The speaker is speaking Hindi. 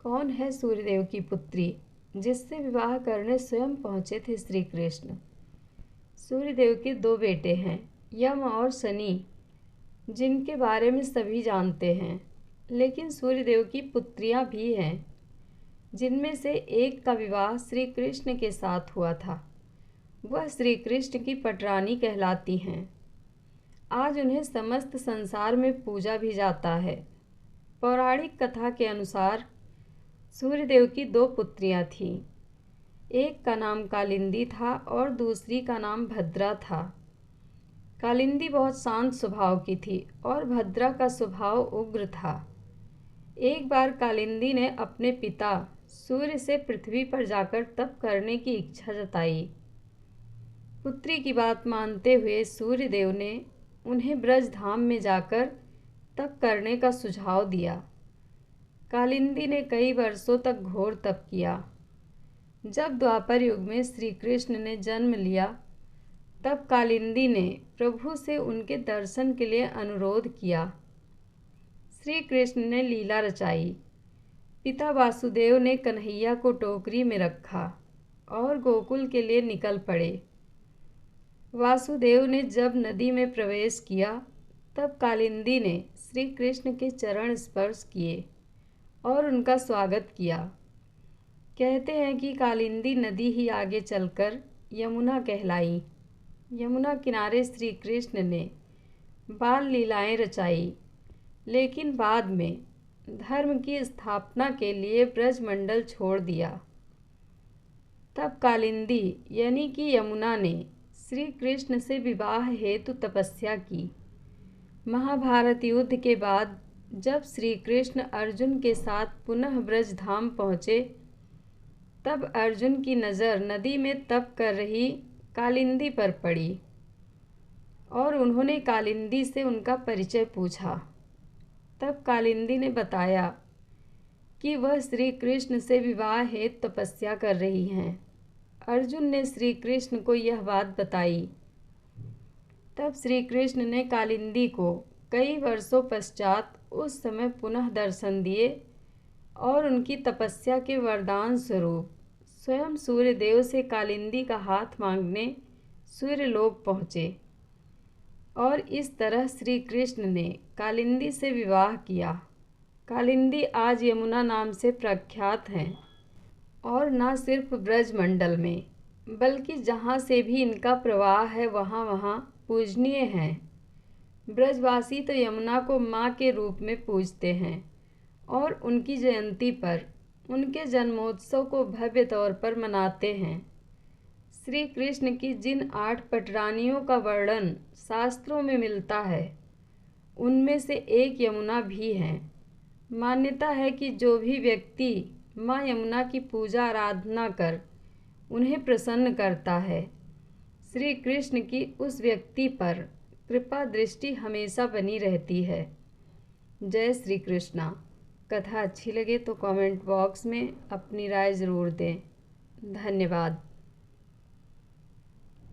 कौन है सूर्यदेव की पुत्री जिससे विवाह करने स्वयं पहुँचे थे श्री कृष्ण। सूर्यदेव के दो बेटे हैं, यम और शनि, जिनके बारे में सभी जानते हैं। लेकिन सूर्यदेव की पुत्रियां भी हैं, जिनमें से एक का विवाह श्री कृष्ण के साथ हुआ था। वह श्री कृष्ण की पटरानी कहलाती हैं। आज उन्हें समस्त संसार में पूजा भी जाता है। पौराणिक कथा के अनुसार सूर्यदेव की दो पुत्रियां थीं। एक का नाम कालिंदी था और दूसरी का नाम भद्रा था। कालिंदी बहुत शांत स्वभाव की थी और भद्रा का स्वभाव उग्र था। एक बार कालिंदी ने अपने पिता सूर्य से पृथ्वी पर जाकर तप करने की इच्छा जताई। पुत्री की बात मानते हुए सूर्यदेव ने उन्हें ब्रज धाम में जाकर तप करने का सुझाव दिया। कालिंदी ने कई वर्षों तक घोर तप किया। जब द्वापर युग में श्री कृष्ण ने जन्म लिया, तब कालिंदी ने प्रभु से उनके दर्शन के लिए अनुरोध किया। श्री कृष्ण ने लीला रचाई। पिता वासुदेव ने कन्हैया को टोकरी में रखा और गोकुल के लिए निकल पड़े। वासुदेव ने जब नदी में प्रवेश किया, तब कालिंदी ने श्री कृष्ण के चरण स्पर्श किए और उनका स्वागत किया। कहते हैं कि कालिंदी नदी ही आगे चलकर यमुना कहलाई। यमुना किनारे श्री कृष्ण ने बाल लीलाएं रचाई, लेकिन बाद में धर्म की स्थापना के लिए ब्रजमंडल छोड़ दिया। तब कालिंदी यानी कि यमुना ने श्री कृष्ण से विवाह हेतु तपस्या की। महाभारत युद्ध के बाद जब श्री कृष्ण अर्जुन के साथ पुनः ब्रजधाम पहुँचे, तब अर्जुन की नज़र नदी में तप कर रही कालिंदी पर पड़ी और उन्होंने कालिंदी से उनका परिचय पूछा। तब कालिंदी ने बताया कि वह श्री कृष्ण से विवाह हेतु तपस्या कर रही हैं। अर्जुन ने श्री कृष्ण को यह बात बताई। तब श्री कृष्ण ने कालिंदी को कई वर्षों पश्चात उस समय पुनः दर्शन दिए और उनकी तपस्या के वरदान स्वरूप स्वयं सूर्यदेव से कालिंदी का हाथ मांगने सूर्यलोक पहुँचे और इस तरह श्री कृष्ण ने कालिंदी से विवाह किया। कालिंदी आज यमुना नाम से प्रख्यात हैं और न सिर्फ ब्रजमंडल में, बल्कि जहाँ से भी इनका प्रवाह है वहाँ वहाँ पूजनीय हैं। ब्रजवासी तो यमुना को माँ के रूप में पूजते हैं और उनकी जयंती पर उनके जन्मोत्सव को भव्य तौर पर मनाते हैं। श्री कृष्ण की जिन 8 पटरानियों का वर्णन शास्त्रों में मिलता है, उनमें से एक यमुना भी है। मान्यता है कि जो भी व्यक्ति माँ यमुना की पूजा आराधना कर उन्हें प्रसन्न करता है, श्री कृष्ण की उस व्यक्ति पर कृपा दृष्टि हमेशा बनी रहती है। जय श्री कृष्णा। कथा अच्छी लगे तो कमेंट बॉक्स में अपनी राय ज़रूर दें। धन्यवाद।